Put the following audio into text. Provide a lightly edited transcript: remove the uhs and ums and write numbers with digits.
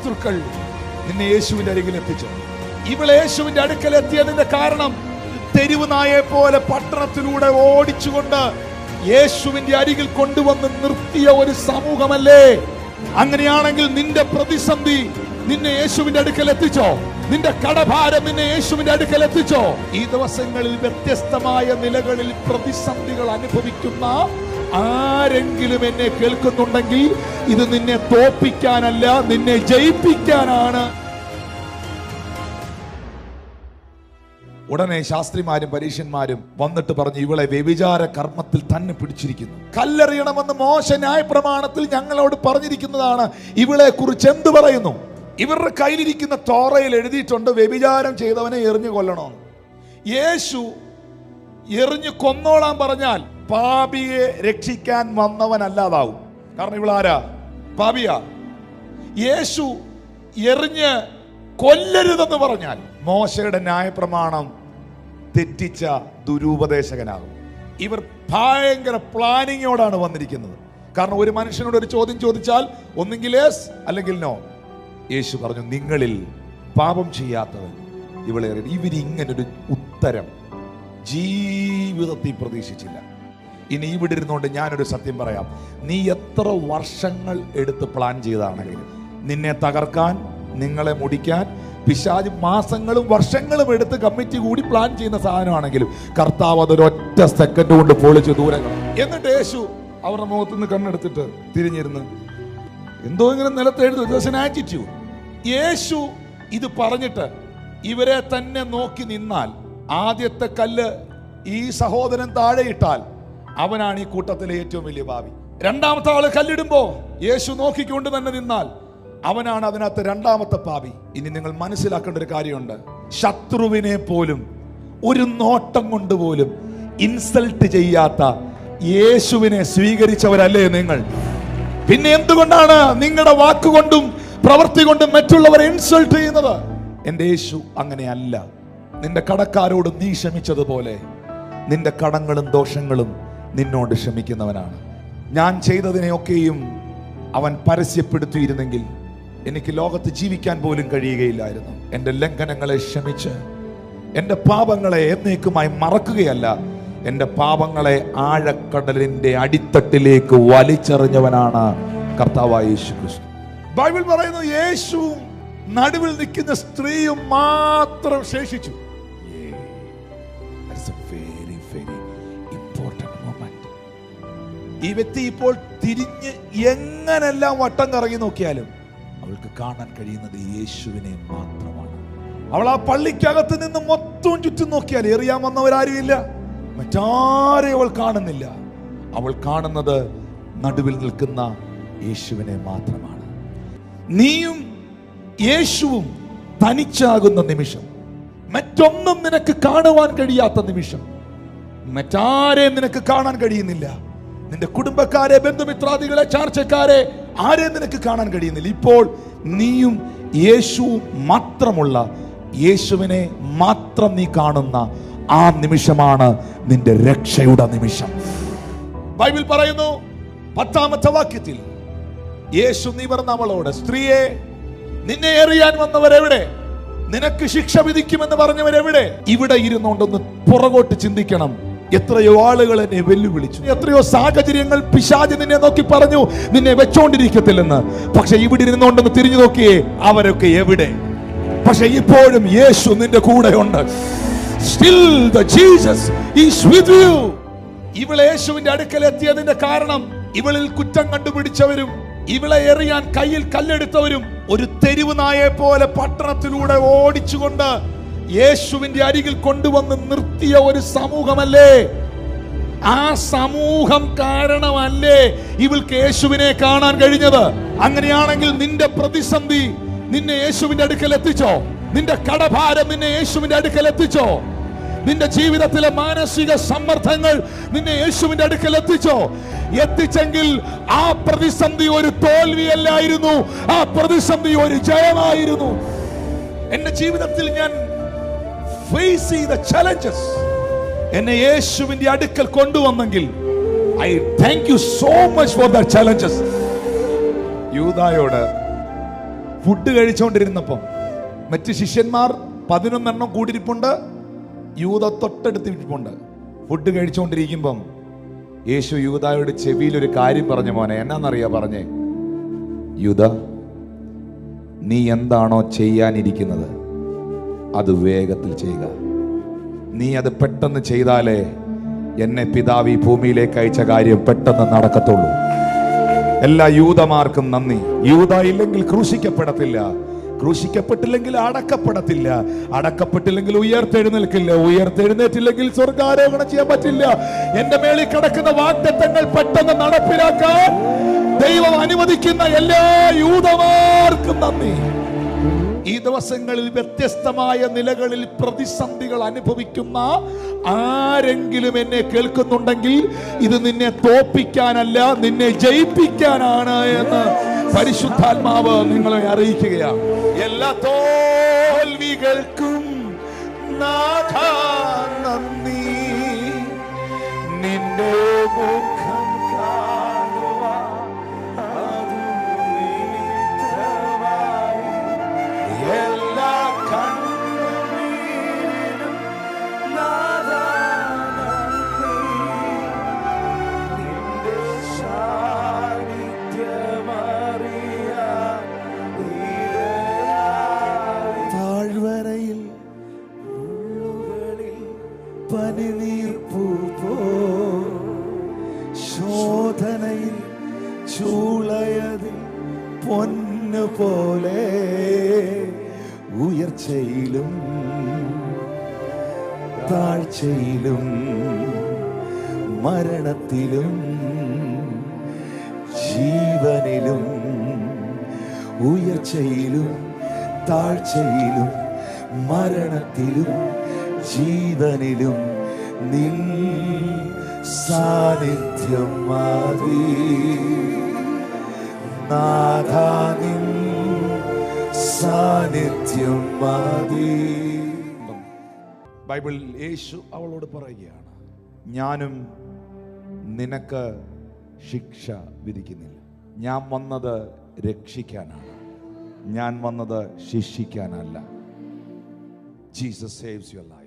ശത്രുക്കൾ നിന്നെ യേശുവിന്റെ അരികിൽ എത്തിച്ചു. ഇവൾ യേശുവിന്റെ അടുക്കൽ എത്തിയതിന്റെ കാരണം തെരുവ് നായെ പോലെ പട്ടണത്തിലൂടെ ഓടിച്ചുകൊണ്ട് യേശുവിന്റെ അരികിൽ കൊണ്ടുവന്ന് നിർത്തിയ ഒരു സമൂഹമല്ലേ? അങ്ങനെയാണെങ്കിൽ നിന്റെ പ്രതിസന്ധി നിന്നെ യേശുവിന്റെ അടുക്കൽ എത്തിച്ചോ? നിന്റെ കടഭാരം നിന്നെ യേശുവിന്റെ അടുക്കൽ എത്തിച്ചോ? ഈ ദിവസങ്ങളിൽ വ്യത്യസ്തമായ നിലകളിൽ പ്രതിസന്ധികൾ അനുഭവിക്കുന്ന ആരെങ്കിലും എന്നെ കേൾക്കുന്നുണ്ടെങ്കിൽ ഇത് നിന്നെ തോൽപ്പിക്കാനല്ല, നിന്നെ ജയിപ്പിക്കാനാണ്. ഉടനെ ശാസ്ത്രിമാരും പരീശന്മാരും വന്നിട്ട് പറഞ്ഞു, ഇവളെ വ്യഭിചാര കർമ്മത്തിൽ തന്നെ പിടിച്ചിരിക്കുന്നു. കല്ലെറിയണമെന്ന് മോശ ന്യായപ്രമാണത്തിൽ ഞങ്ങളോട് പറഞ്ഞിരിക്കുന്നതാണ്. ഇവളെ കുറിച്ച് എന്ത് പറയുന്നു? ഇവരുടെ കയ്യിലിരിക്കുന്ന തോറയിൽ എഴുതിയിട്ടുണ്ട്, വ്യഭിചാരം ചെയ്തവനെ എറിഞ്ഞു കൊല്ലണമെന്ന്. യേശു എറിഞ്ഞു കൊന്നോളാൻ പറഞ്ഞാൽ പാപിയെ രക്ഷിക്കാൻ വന്നവനല്ലാതാവും. കാരണം ഇവളാരാ? പാപിയാ. യേശു എറിഞ്ഞ് കൊല്ലരുതെന്ന് പറഞ്ഞാൽ മോശയുടെ ന്യായപ്രമാണം തെറ്റിച്ച ദുരുപദേശകനാകും. ഇവർ ഭയങ്കര പ്ലാനിങ്ങോടാണ് വന്നിരിക്കുന്നത്. കാരണം ഒരു മനുഷ്യനോട് ഒരു ചോദ്യം ചോദിച്ചാൽ ഒന്നെങ്കിൽ യെസ് അല്ലെങ്കിൽ നോ. യേശു പറഞ്ഞു, നിങ്ങളിൽ പാപം ചെയ്യാത്തവൻ ഇവളെ. ഇവരിങ്ങനൊരു ഉത്തരം ജീവിതത്തിൽ പ്രതീക്ഷിച്ചില്ല. ഇനി ഇവിടെ ഇരുന്നുകൊണ്ട് ഞാനൊരു സത്യം പറയാം. നീ എത്ര വർഷങ്ങൾ എടുത്ത് പ്ലാൻ ചെയ്താണെങ്കിലും നിന്നെ തകർക്കാൻ, നിങ്ങളെ മുടിക്കാൻ പിശാച് മാസങ്ങളും വർഷങ്ങളും എടുത്ത് കമ്മിറ്റി കൂടി പ്ലാൻ ചെയ്യുന്ന സാധനമാണെങ്കിലും കർത്താവ് അതൊരൊറ്റ സെക്കൻഡ് കൊണ്ട് പൊളിച്ച് ദൂരം. എന്നിട്ട് യേശു അവരുടെ മുഖത്തു നിന്ന് കണ്ണെടുത്തിട്ട് തിരിഞ്ഞിരുന്ന് എന്തോ ഇങ്ങനെ നിലത്ത് എഴുതും ആറ്റിറ്റ്യൂഡ്. യേശു ഇത് പറഞ്ഞിട്ട് ഇവരെ തന്നെ നോക്കി നിന്നാൽ, ആദ്യത്തെ കല്ല് ഈ സഹോദരൻ താഴെ ഇട്ടാൽ അവനാണ് ഈ കൂട്ടത്തിലെ ഏറ്റവും വലിയ പാപി. രണ്ടാമത്തെ ആള് കല്ലിടുമ്പോ യേശു നോക്കിക്കൊണ്ട് തന്നെ നിന്നാൽ അവനാണ് അതിനകത്ത് രണ്ടാമത്തെ പാപി. ഇനി നിങ്ങൾ മനസ്സിലാക്കേണ്ട ഒരു കാര്യമുണ്ട്, ശത്രുവിനെ പോലും ഒരു നോട്ടം കൊണ്ട് പോലും ഇൻസൾട്ട് ചെയ്യാത്ത യേശുവിനെ സ്വീകരിച്ചവരല്ലേ നിങ്ങൾ? പിന്നെ എന്തുകൊണ്ടാണ് നിങ്ങളുടെ വാക്കുകൊണ്ടും പ്രവൃത്തി കൊണ്ടും മറ്റുള്ളവരെ ഇൻസൾട്ട് ചെയ്യുന്നത്? എന്റെ യേശു അങ്ങനെയല്ല. നിന്റെ കടക്കാരോട് നീ ക്ഷമിച്ചതുപോലെ നിന്റെ കടങ്ങളും ദോഷങ്ങളും നിന്നോട് ക്ഷമിക്കുന്നവനാണ്. ഞാൻ ചെയ്തതിനെയൊക്കെയും അവൻ പരസ്യപ്പെടുത്തിയിരുന്നെങ്കിൽ എനിക്ക് ലോകത്ത് ജീവിക്കാൻ പോലും കഴിയുകയില്ലായിരുന്നു. എൻ്റെ ലംഘനങ്ങളെ ക്ഷമിച്ച് എൻ്റെ പാപങ്ങളെ എന്നേക്കുമായി മറക്കുകയല്ല, എൻ്റെ പാപങ്ങളെ ആഴക്കടലിന്റെ അടിത്തട്ടിലേക്ക് വലിച്ചെറിഞ്ഞവനാണ് കർത്താവായ യേശു ക്രിസ്തു. ബൈബിൾ പറയുന്നു, യേശു നടുവിൽ നിൽക്കുന്ന സ്ത്രീയും മാത്രം ശേഷിച്ചു. ഈ വ്യക്തി ഇപ്പോൾ തിരിഞ്ഞ് എങ്ങനെല്ലാം വട്ടം കറങ്ങി നോക്കിയാലും അവൾക്ക് കാണാൻ കഴിയുന്നത് യേശുവിനെ മാത്രമാണ്. അവൾ ആ പള്ളിക്കകത്ത് നിന്ന് മൊത്തം ചുറ്റും നോക്കിയാൽ എറിയാൻ വന്നവരാരുമില്ല, മറ്റാരെയും അവൾ കാണുന്നില്ല. അവൾ കാണുന്നത് നടുവിൽ നിൽക്കുന്ന യേശുവിനെ മാത്രമാണ്. നീയും യേശുവും തനിച്ചാകുന്ന നിമിഷം, മറ്റൊന്നും നിനക്ക് കാണുവാൻ കഴിയാത്ത നിമിഷം, മറ്റാരെയും നിനക്ക് കാണാൻ കഴിയുന്നില്ല. നിന്റെ കുടുംബക്കാരെ, ബന്ധുമിത്രാദികളെ, ചാർച്ചക്കാരെ ആരെയും നിനക്ക് കാണാൻ കഴിയുന്നില്ല. ഇപ്പോൾ നീയും യേശുവും മാത്രമുള്ള യേശുവിനെ മാത്രം നീ കാണുന്ന ആ നിമിഷമാണ് നിന്റെ രക്ഷയുടെ നിമിഷം. ബൈബിൾ പറയുന്നു 10ാമത്തെ വാക്യത്തിൽ, യേശു നിവർന്ന് അവളോട്, സ്ത്രീയെ, നിന്നെ എറിയാൻ വന്നവരെവിടെ? നിനക്ക് ശിക്ഷ വിധിക്കുമെന്ന് പറഞ്ഞവരെവിടെ? ഇവിടെ ഇരുന്നുകൊണ്ടൊന്ന് പുറകോട്ട് ചിന്തിക്കണം. എത്രയോ ആളുകൾ എന്നെ വെല്ലുവിളിച്ചു, എത്രയോ സാഹചര്യങ്ങൾ പിശാച് നിന്നെ നോക്കി പറഞ്ഞു നിന്നെ വെച്ചോണ്ടിരിക്കത്തില്ലെന്ന്. പക്ഷെ ഇവിടെ ഇരുന്നുകൊണ്ടൊന്ന് തിരിഞ്ഞു നോക്കിയേ, അവരൊക്കെ എവിടെ? പക്ഷെ ഇപ്പോഴും യേശു നിന്റെ കൂടെയുണ്ട്. Still the Jesus is with you. ഇവൾ യേശുവിന്റെ അടുക്കൽ എത്തിയതിന്റെ കാരണം ഇവളിൽ കുറ്റം കണ്ടുപിടിച്ചവരും ഇവളെ എറിയാൻ കയ്യിൽ കല്ലെടുത്തവരും ഒരു തെരുവ് നായെ പോലെ പട്ടണത്തിലൂടെ ഓടിച്ചുകൊണ്ട് യേശുവിന്റെ അരികിൽ കൊണ്ടുവന്ന് നിർത്തിയ ഒരു സമൂഹമല്ലേ? ആ സമൂഹം കാരണമല്ലേ ഇവൾക്ക് യേശുവിനെ കാണാൻ കഴിഞ്ഞത്? അങ്ങനെയാണെങ്കിൽ നിന്റെ പ്രതിസന്ധി നിന്നെ യേശുവിന്റെ അടുക്കൽ എത്തിച്ചോ? നിന്റെ കടഭാരം നിന്നെ യേശുവിന്റെ അടുക്കൽ എത്തിച്ചോ? നിന്റെ ജീവിതത്തിലെ മാനസിക സമ്മർദ്ദങ്ങൾ നിന്നെ യേശുവിന്റെ അടുക്കൽ എത്തിച്ചോ? എത്തിച്ചെങ്കിൽ ആ പ്രതിസന്ധി ഒരു തോൽവിയല്ലായിരുന്നു, ആ പ്രതിസന്ധി ഒരു ജയമായിരുന്നു. എന്റെ ജീവിതത്തിൽ ഞാൻ ഫേസ് ചെയ്ത ചലഞ്ചസ് എന്നെ യേശുവിന്റെ അടുക്കൽ കൊണ്ടുവന്നെങ്കിൽ I thank you so much for that challenges. യൂദായോട് ഫുഡ് കഴിച്ചുകൊണ്ടിരുന്നപ്പം മറ്റ് ശിഷ്യന്മാർ 11 കൂടിയിരിപ്പുണ്ട്, യൂദ തൊട്ടടുത്ത് ഇരിപ്പുണ്ട്. ഫുഡ് കഴിച്ചുകൊണ്ടിരിക്കുമ്പം യേശു യൂദായോട് ചെവിയിൽ ഒരു കാര്യം പറഞ്ഞു. മോനെ, എന്നാന്നറിയാ പറഞ്ഞേ? യൂദ, നീ എന്താണോ ചെയ്യാനിരിക്കുന്നത് അത് വേഗത്തിൽ ചെയ്യുക. നീ അത് പെട്ടെന്ന് ചെയ്താലേ എന്നെ പിതാവ് ഈ ഭൂമിയിലേക്ക് അയച്ച കാര്യം പെട്ടെന്ന് നടക്കത്തുള്ളൂ. എല്ലാ യൂദമാർക്കും നന്ദി. യൂദ ഇല്ലെങ്കിൽ ക്രൂശിക്കപ്പെടത്തില്ല, ക്രൂശിക്കപ്പെട്ടില്ലെങ്കിൽ അടക്കപ്പെടത്തില്ല, അടക്കപ്പെട്ടില്ലെങ്കിൽ ഉയർത്തെഴുന്നേൽക്കില്ല, ഉയർത്തെഴുന്നേറ്റില്ലെങ്കിൽ സ്വർഗാരോഹണം ചെയ്യാൻ പറ്റില്ല. എന്റെ മേളിൽ കിടക്കുന്ന വാഗ്ദത്തങ്ങൾ പെട്ടെന്ന് നടപ്പിലാക്കാൻ ദൈവം അനുവദിക്കുന്ന എല്ലാ യൂദമാർക്കും നന്ദി. ഈ ദിവസങ്ങളിൽ വ്യത്യസ്തമായ നിലകളിൽ പ്രതിസന്ധികൾ അനുഭവിക്കുന്ന ആരെങ്കിലും എന്നെ കേൾക്കുന്നുണ്ടെങ്കിൽ ഇത് നിന്നെ തോൽപ്പിക്കാനല്ല, നിന്നെ ജയിപ്പിക്കാനാണ് എന്ന് പരിശുദ്ധാത്മാവ് നിങ്ങളെ അറിയിക്കുകയാണ്. എല്ലാ തോൽവികൾക്കും നാഥാ നന്ദി, നിന്റെ മുഖം കാണുവാൻ എല്ലാ കണ്ണുനീരിനും നാഥാ നന്ദി, നിന്റെ സാന്നിധ്യമറിയാൻ താഴ്വരയിൽ മുള്ളുകളിൽ പനിനീർപ്പൂ പോ, ശോധനയിൽ ചൂളയതിൽ പൊന്നു പോലെ, ഉയർച്ചയിലും താഴ്ചയിലും മരണത്തിലും ജീവനിലും, ഉയർച്ചയിലും താഴ്ചയിലും മരണത്തിലും ജീവനിലും നിൻ സാന്നിധ്യം മതി നാഥാ, നിൻ സാന്നിധ്യം മതി. ബൈബിളിൽ യേശു അവളോട് പറയുകയാണ്, ഞാനും നിനക്ക് ശിക്ഷ വിധിക്കുന്നില്ല. ഞാൻ വന്നത് രക്ഷിക്കാനാണ്, ഞാൻ വന്നത് ശിക്ഷിക്കാനല്ല. Jesus saves your life.